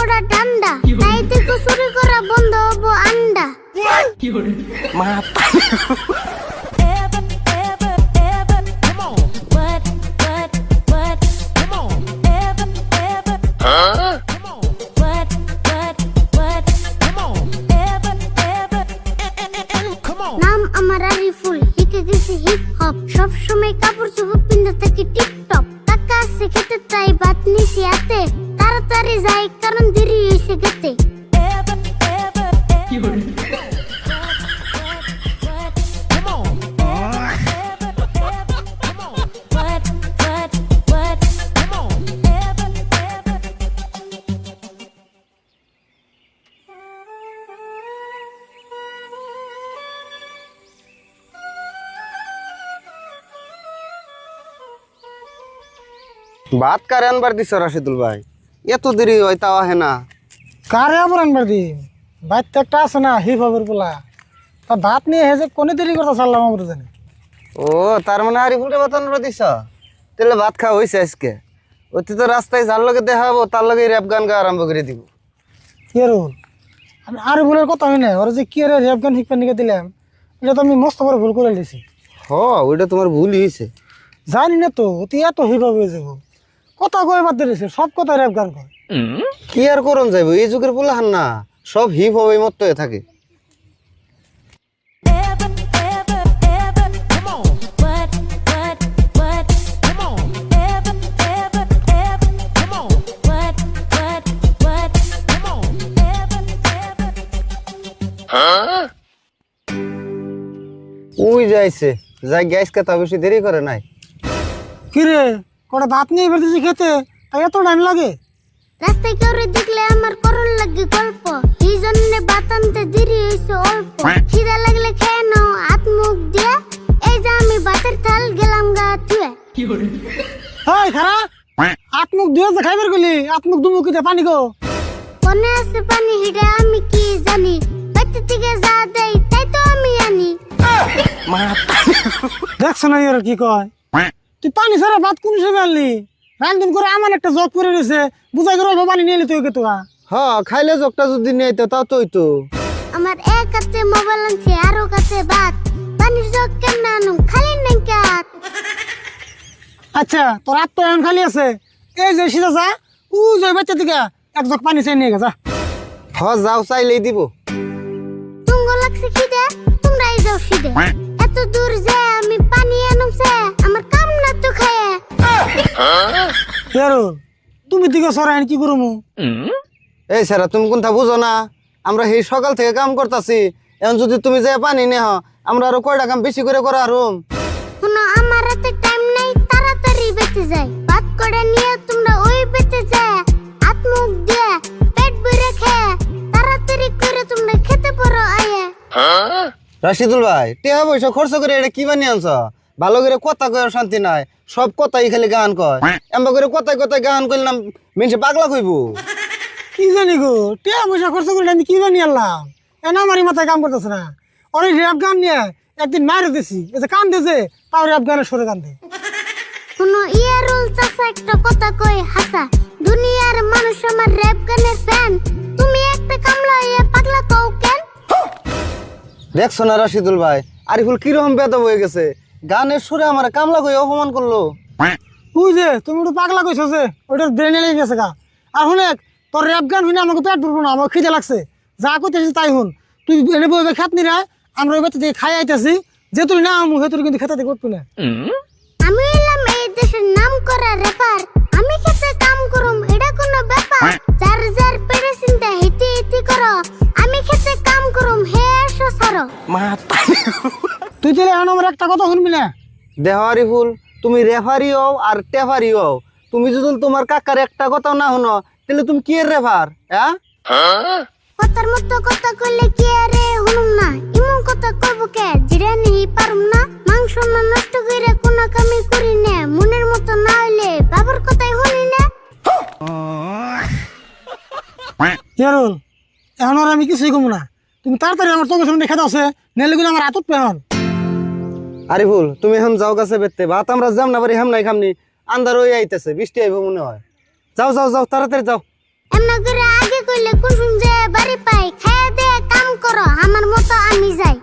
করা ঠান্ডা তাই থেকে চুরি করা বন্ধ হবো আন্ডা নাম আমার আরিফুল শিখে গেছি হিপ হপ সব সময় কাপড় চোপড় পিন্ধে থাকি টিপটপ টাকা আছে খেতে তাই ভাত নিছি হাতে তাড়াতাড়ি যাই কারণ দেরি হয়েছে গেতে ভাত কারে আনবার দিছ রাশিদুল ভাই? এত দেরি হয় তাও আহে না। কারে আবার আনবার দি বাইতে একটা আছে না হিপ হপের পোলা তা ভাত নিয়ে হেজে কোনে দেরি করতে চাললাম আমরা জানি। ও তার মানে আরিফুলকে ভাত আনবার দিছ? তাহলে ভাত খাওয়া হয়েছে আজকে। অতি তো রাস্তায় যার লগে দেখাবো তার লগে র্যাপ গান গা আরম্ভ করে দিব। কি রুল আমি আরে ভুলের কথা হয় না ওরা যে কি রে র্যাপ গান শিখবার নিকে দিলাম এটা তো আমি মস্ত বড় ভুল করে দিয়েছি। ওইটা তোমার ভুল হয়েছে। জানি না তো অতি এত হিপ হপ হয়ে যাবো কথা কয়ে বাদ দিয়েছে সব কথা র্যাপ গান কয়। কি আর করন যাইব এই যুগের পোলাহান না সব হিপ হপ এই মত থাকে। ওই যাইছে যাই গ্যাস কে তা বেশি দেরি করে নাই। কি রে কটা ভাত নিয়ে বেরোতেছি খেতে তাই এত টাইম লাগে? রাস্তায় কাউরে দেখলে আমার করল লাগে গল্প এই জন্য ভাত আনতে দেরি হয়েছে অল্প খিদা লাগলে খেয়ে নাও হাত মুখ দিয়ে এই যে আমি ভাতের থাল গেলাম গা ধুয়ে হাই খারা হাত মুখ ধুয়ে যে খাইবার গেলি হাত মুখ দুমুখিতে পানি গো কোনে আছে পানি হিডে আমি কি জানি বাইতে থেকে যা দেয় তাই তো আমি আনি দেখছ না এর কি কয় তুই পানি ছাড়া ভাত কোন হিসেবে আনলি রান্ধন করে আমার একটা জগ করে রয়েছে বুঝাই করে অল্প পানি নিয়ে এলি তুই তোরা খাইলে জগটা যদি নেই তাও তো হইতো। আমার এক হাতে মোবাইল আনছে আরো কাছে ভাত পানির জগ কেন আনুম খালি নাই কাত আচ্ছা তোর হাত তো এখন খালি আছে এই যে সিধা যা ও যে বাচ্চা দিকে এক জগ পানি চাই নিয়ে গেছা যাও চাইলেই দিব। তুঙ্গ লাগছে খিদে তোমরাই যাও সিদে এত দূর যে আমি পানি আনুম সে আমার কাম না তো খায় তুমি দিকে সরাই কি করবো? এই স্যার তুমি কোনটা বুঝো না আমরা এই সকাল থেকে কাম করতেছি এখন যদি তুমি যে পানি নেহ আমরা আরো কয়টা কাম বেশি করে করা আরম। শুনো আমার হাতে টাইম নাই তাড়াতাড়ি বেঁচে যায় ভাত করে নিয়ে তোমরা ওই বেঁচে যায় হাত মুখ দিয়ে পেট ভরে খেয়ে তাড়াতাড়ি করে তোমরা খেতে পারো আয়ে। রাশিদুল ভাই টেহা পয়সা খরচ করে এটা কি বানিয়ে আনছ? ভালো করে কথা কয়ে শান্তি নাই সব কথাই খালি গান কয় এমবা করে কথায় কথায় গান করলাম মেনসে পাগলা কইব। কি জানি গো টিয়া পয়সা খরচ করে আমি কি জানি আনলাম এনা আমারই মাথায় কাম করতেছে না অনেক র্যাপ গান নিয়ে একদিন মারে দিছি এই যে কান দিয়েছে তাও র্যাপ গানের সরে কান দে। শুনো ইয়ারুল চাচা একটা কথা কই হাসা দুনিয়ার মানুষ আমার র‍্যাপ গানের ফ্যান তুমি একটা কামলা ইয়া পাগলা কও কেন? দেখছো না রাশিদুল ভাই আরিফুল কিরকম বেদব হয়ে গেছে গানের সুরে আমার কামলা কই অপমান করলো। তুই যে তুমি একটু পাগলা কইছো যে ওটার ব্রেনে লেগে গেছে গা আর শুনে তোর র্যাপ গান শুনে আমাকে পেট ভরবো না আমার খিদে লাগছে যা কইতেছিস তাই শুন তুই এনে বইবে খাতনি না আমরা ওই বাচ্চা থেকে খাই আইতেছি যে তুই না আমু হে তোর কিন্তু খেতে দেখতে না। আমি এলাম এই দেশের নাম করা রেপার আমি খেতে কাম করুম এটা কোনো ব্যাপার যার যার পেটে চিন্তা হিতি হিতি করো আমি খেতে কাম করুম হে এসো সরো। তুই তাহলে এখন আমার একটা কথা শুনবি না? দেহ আরিফুল তুমি রেফারি হও আর টেফারি হও তুমি যদি তোমার কাকার একটা কথাও না শুনো তাহলে তুমি কি এর রেফার? কথার মতো কথা কইলে কি আরে হুনুম না ইমন কথা কইব কে জিরা নেই পারুম না মাংস না নষ্ট কইরা কোন কামই করি না মনের মতো না হইলে বাবার কথাই শুনি না। ইয়ারুল এখন আর আমি কিছুই কমু না তুমি তাড়াতাড়ি আমার চোখের সামনে খেতে আছে নেলে গুলো আমার হাতত পেহন। আরিফুল তুমি এখন যাও গাছে বেতে ভাত আমরা যাম না পারি হাম নাই খামনি আন্ধার হয়ে আইতেছে বৃষ্টি আইব মনে হয়। যাও যাও যাও তাড়াতাড়ি যাও। এমন করে আগে আমার মতো আমি যাই।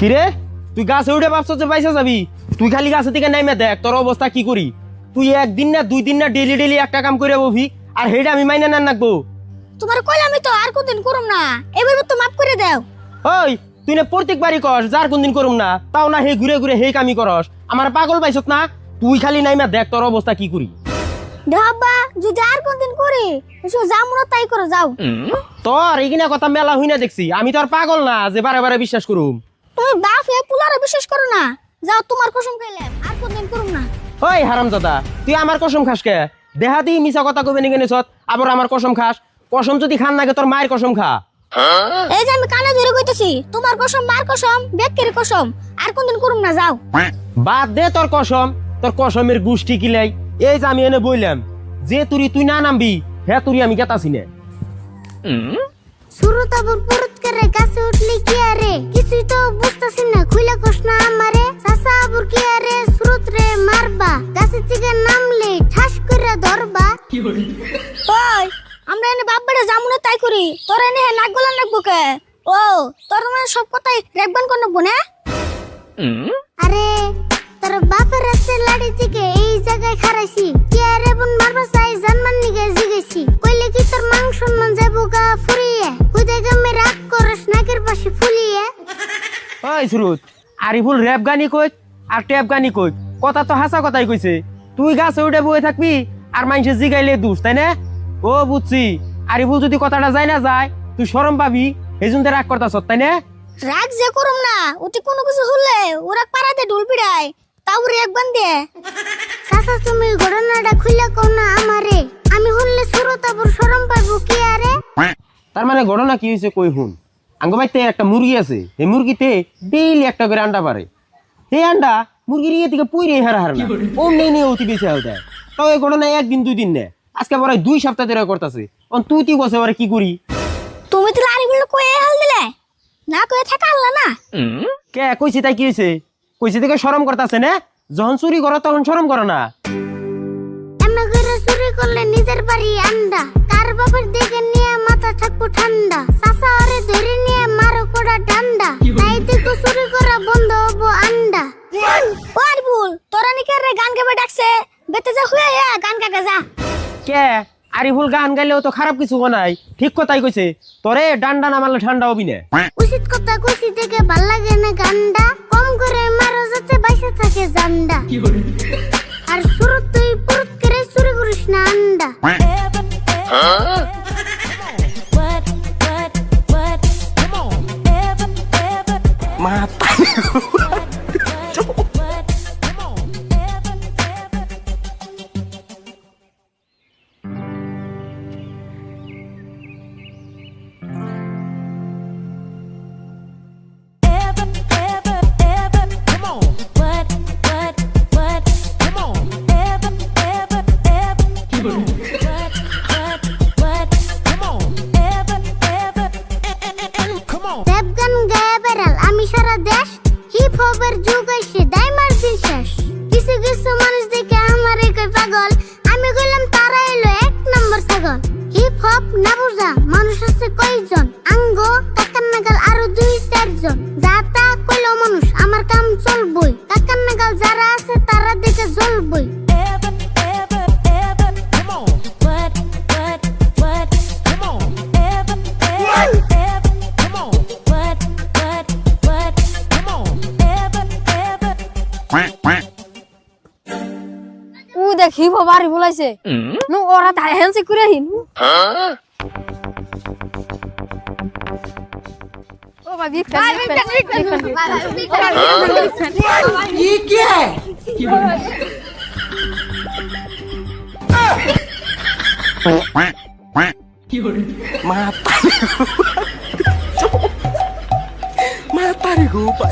কিরে তুই গাছে উঠে ভাবছ যে পয়সা যাবি? তুই খালি গাছে থেকে নাইমে দেখ তোর অবস্থা কি করি। তুই একদিন না 2 দিন না ডেলি ডেলি একটা কাম করে ববি, আর হেডা আমি মাইনা না রাখবো। তোমার কইলামই তো আর কোনদিন করুম না, এবার তো মাফ করে দাও। ওই তুই না প্রত্যেকবারই কস যার কোনদিন করুম না, তাও না হে ঘুরে ঘুরে হে কামি করস। আমার পাগল পাইছত না? তুই খালি নাইমে দেখ তোর অবস্থা কি করি। দেহবা যদি আর কোনদিন করি এসো যাও মনে তাই করো যাও। তোর এইখানে কথা মেলা হই না দেখছি, আমি তো আর পাগল না যে বারে বারে বিশ্বাস করুম। তুমি বাপ হে পুলারে বিশ্বাস করো না, যাও তোমার কসম খাইলাম আর কোনদিন করুম না। ওই হারামজাদা তুই আমার কসম খাস কে? দেহাতি মিছা কথা কবে নিকে নিছত আবার আমার কসম খাস? কসম যদি খান নাগে তোর মায়ের কসম খা। এই যে আমি কানে ধরে কইতেছি তোমার কসম মার কসম বেকের কসম আর কোনদিন করুম না যাও। বাদ দে তোর কসম, তোর কসমের গুষ্টি কিলাই। এই যে আমি এনে বইলাম যে তুই না নামবি হে তুই আমি গেতাছি না। সুরতাবুর পুরুত করে গাছে উঠলি কি আরে কিছুই তো বুঝতাছি না, খুইলা কস না আমারে চাচা আবুর কি আরে সুরত রে মারবা গাছে থেকে নামলে ঠাস করে ধরবা। ওই আমরা এনে বাপ বেড়ে জামুনে তাই করি, তোর এনে হে নাক গলা নাকবো কে? ও তোর মানে সব কথাই রেখবান কোন নাকবো না? আরে তোর বাপের আছে লাড়ি থেকে এই জায়গায় খারাইছি কি আরে বোন মারবা চাই জানমান নিগে জিগেছি কইলে কি তোর মান সম্মান যাবো গা ফুরিয়ে হুদে গামে রাগ করস নাকের পাশে ফুলিয়ে। ওই সুরুত আরিফুল র্যাপ গানি কই আর ট্যাপ গানি কই, কথা তো হাসা কথাই কইছে। তুই গাছে উঠে বয়ে থাকবি আর মানুষে জিগাইলে দুষ, তাই না? ও বুঝছি, আরিফুল যদি কথাটা যায় না যায় তুই শরম পাবি, এই জন্য রাগ করতাছ, তাই না? রাগ যে করুম না ওতে কোনো কিছু হলে ওরা পাড়াতে ঢোল পিড়ায় তাও রেগ বান্ধে। চাচা তুমি ঘটনাটা খুইলা কও না আমারে, আমি হলে সুরতাবুর শরম পাবো কি আরে? তার মানে ঘটনা কি হয়েছে কই হুন। আঙ্গ বাইতে একটা মুরগি আছে, এই মুরগিতে ডেইলি একটা করে আন্ডা পারে। এই আন্ডা মুরগির ইয়ে থেকে পুইরে হারা হারা না ও নিয়ে অতি বেশি হাল দেয়। তাও এই ঘটনা 1 দিন 2 দিন নে, আজকে পরে 2 সপ্তাহ ধরে করতেছে। তুই বসে এবারে কি করি? তুমি তো লারি বলে কয়ে হাল দিলে না কয়ে থাকা আল্লাহ না। কে কইছি তাই কি হয়েছে? কইছি থেকে শরম করতেছে না? যখন চুরি করো তখন শরম করো না? এমন করে চুরি করলে নিজের বাড়ি আন্ডা, কার বাপের দিকে নিয়ে মাথা থাকবো ঠান্ডা, চাচা আরে ধরে নিয়ে মারো কোড়া ডান্ডা, তাই দেখো চুরি করা বন্ধ হবো আন্ডা। ওর ভুল তোরা নিকে রে গান গাবে ডাকছে বেতে যা হুয়ে গান গাগে যা। কে আরিফুল গান গাইলেও তো খারাপ কিছু নাই, ঠিক কথাই কইছে। তোরে ডান্ডা না মারলে ঠান্ডা হবি না। উচিত কথা কইছি দেখে ভাল লাগে না গান্ডা, কম করে মারো যাতে বাইসে থাকে জান্ডা, আর সুরত তুই পুরুত করে চুরি করিস না আন্ডা। র‍্যাপ গান গায়ে বেড়াল আমি সারা দেশ, হিপ হপের যুগ এসে দাইমার দিন শেষ। কিছু কিছু মানুষ দেখে আমারে কই পাগল, আমি কইলাম তারা এলো 1 নম্বর ছাগল। হিপ হপ না বুঝা মানুষ আছে কয়জন, আঙ্গ কাকার নাগাল আরো 2-4 জন, যা তা কইলো মানুষ আমার কাম চলবই, কাকার নাগাল যারা আছে তারা দেখে জ্বলবই। দেখি বাবারি বলাইছে নু ওরা তাই হ্যান্সি করে হিন ভাই big Mata nih gue, Pak.